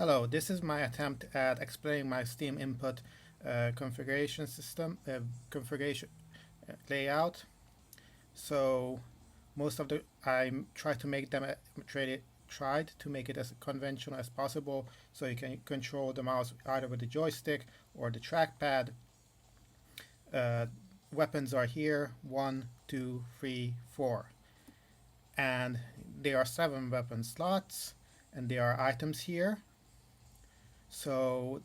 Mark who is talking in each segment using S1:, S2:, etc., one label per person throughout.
S1: Hello, this is my attempt at explaining my Steam input configuration system, configuration layout. So most of the I tried to make them tried to make it as conventional as possible, so you can control the mouse either with the joystick or the trackpad. Uh, Weapons are here: 1, 2, 3, 4, and there are 7 weapon slots, and there are items here. So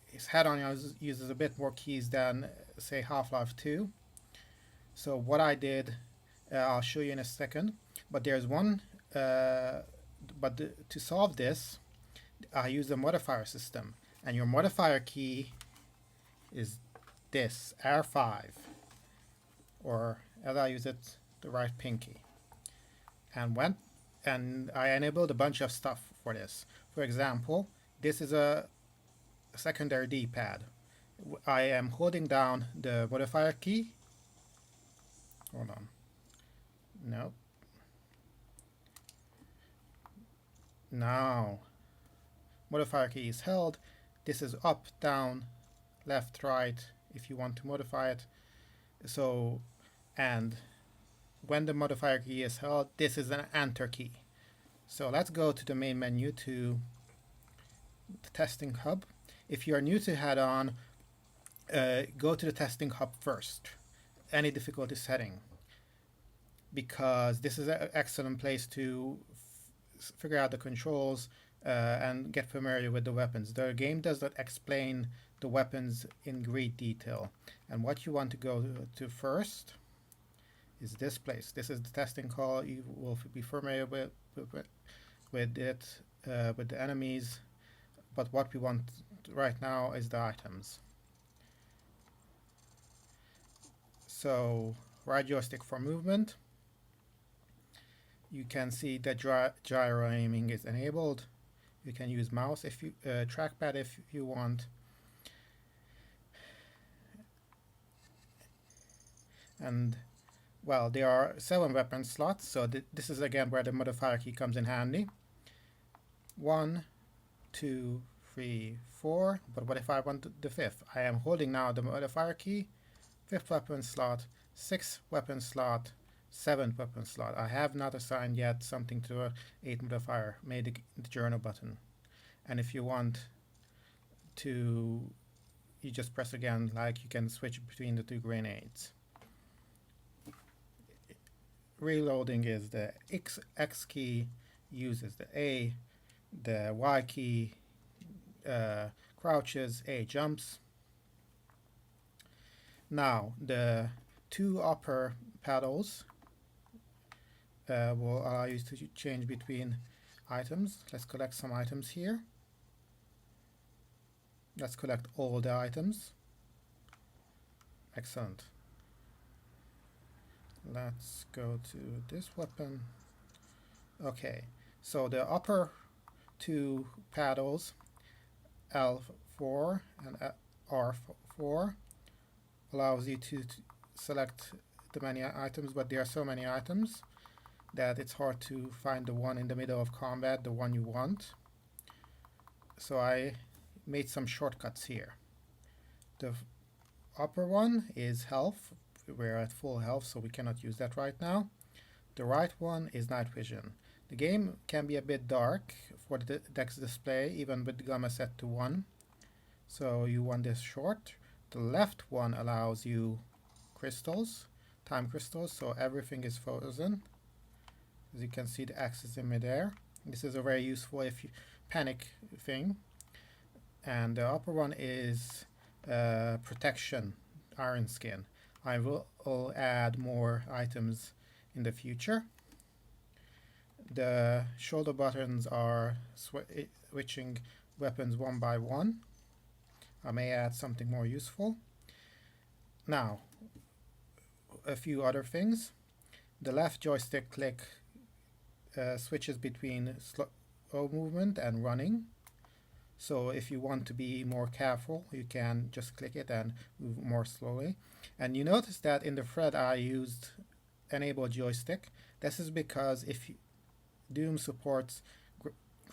S1: his Hedon uses a bit more keys than say Half-Life 2. So what I did, I'll show you in a second. But there's one. To solve this, I use the modifier system, and your modifier key is this R5, or as I use it, the right pinky. And I enabled a bunch of stuff for this. For example, this is a secondary D-pad. I am holding down the modifier key. Hold on. No. Now, modifier key is held. This is up, down, left, right, if you want to modify it. So, and when the modifier key is held, this is an enter key. So let's go to the main menu to the testing hub. If you are new to Hedon, go to the testing hub first, any difficulty setting, because this is an excellent place to figure out the controls and get familiar with the weapons. The game does not explain the weapons in great detail, and what you want to go to first is this place. This is the testing call. You will be familiar with it, with the enemies, but what we want right now is the items. So right joystick for movement. You can see that gyro aiming is enabled. You can use mouse if you trackpad if you want. And well, there are 7 weapon slots, so this is again where the modifier key comes in handy. 1, 2, 3, 4. But what if I want the 5th? I am holding now the modifier key. 5th weapon slot, 6th weapon slot, 7th weapon slot. I have not assigned yet something to a 8th modifier. Made the journal button. And if you want to, you just press again, like you can switch between the 2 grenades. Reloading is the X key, uses the A, the Y key crouches, A jumps. Now the 2 upper paddles will allow you to change between items. Let's collect some items here. Let's collect all the items. Excellent. Let's go to this weapon. Okay, so the upper 2 paddles, L4 and R4, allows you to select the many items, but there are so many items that it's hard to find the one in the middle of combat, the one you want. So I made some shortcuts here. The upper one is health. We're at full health, so we cannot use that right now. The right one is night vision. The game can be a bit dark for the DeX display, even with the gamma set to 1. So you want this short. The left one allows you crystals, time crystals, so everything is frozen. As you can see, the axis in midair. This is a very useful if you panic thing. And the upper one is protection, iron skin. I will add more items in the future. The shoulder buttons are switching weapons one by one. I may add something more useful. Now, a few other things. The left joystick click switches between slow movement and running. So if you want to be more careful, you can just click it and move more slowly. And you notice that in the thread I used enable joystick. This is because if Doom supports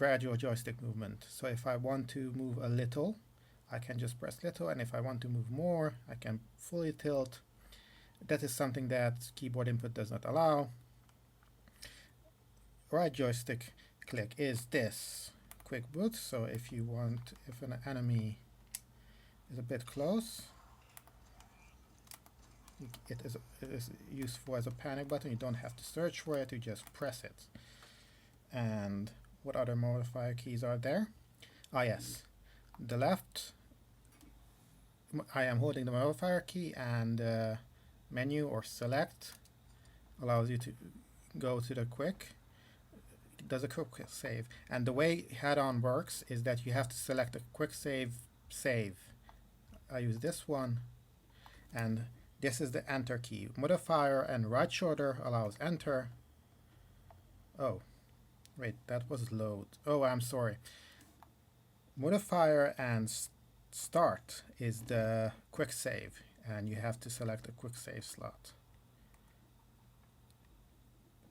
S1: gradual joystick movement. So if I want to move a little, I can just press little, and if I want to move more, I can fully tilt. That is something that keyboard input does not allow. Right joystick click is this quick boot. So if an enemy is a bit close, it is useful as a panic button. You don't have to search for it, you just press it. And what other modifier keys are there? Ah yes, the left, I am holding the modifier key, and menu or select allows you to go to the quick. It does a quick save, and the way Hedon works is that you have to select a quick save. I use this one, and this is the enter key. Modifier and right shoulder allows enter. Oh, wait, that was load. Oh, I'm sorry. Modifier and start is the quick save, and you have to select a quick save slot.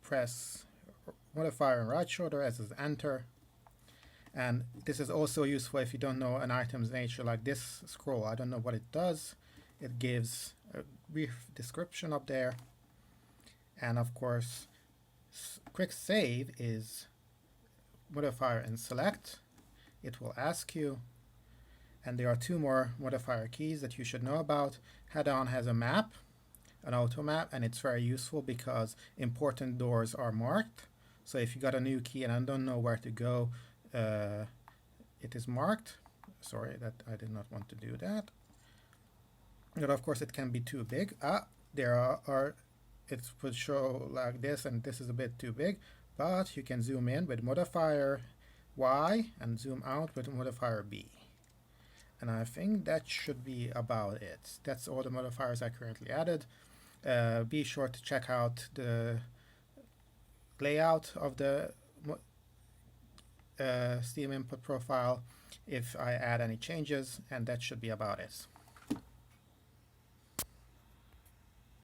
S1: Press modifier and right shoulder as is enter. And this is also useful if you don't know an item's nature, like this scroll. I don't know what it does. It gives a brief description up there. And of course, quick save is modifier and select. It will ask you. And there are two more modifier keys that you should know about. Hedon has a map, an auto map, and it's very useful because important doors are marked. So if you got a new key and I don't know where to go, it is marked. Sorry, that I did not want to do that. But of course it can be too big. There are it would show like this, and this is a bit too big, but you can zoom in with modifier Y and zoom out with modifier B. And I think that should be about it. That's all the modifiers I currently added. Be sure to check out the layout of the Steam input profile if I add any changes, and that should be about it.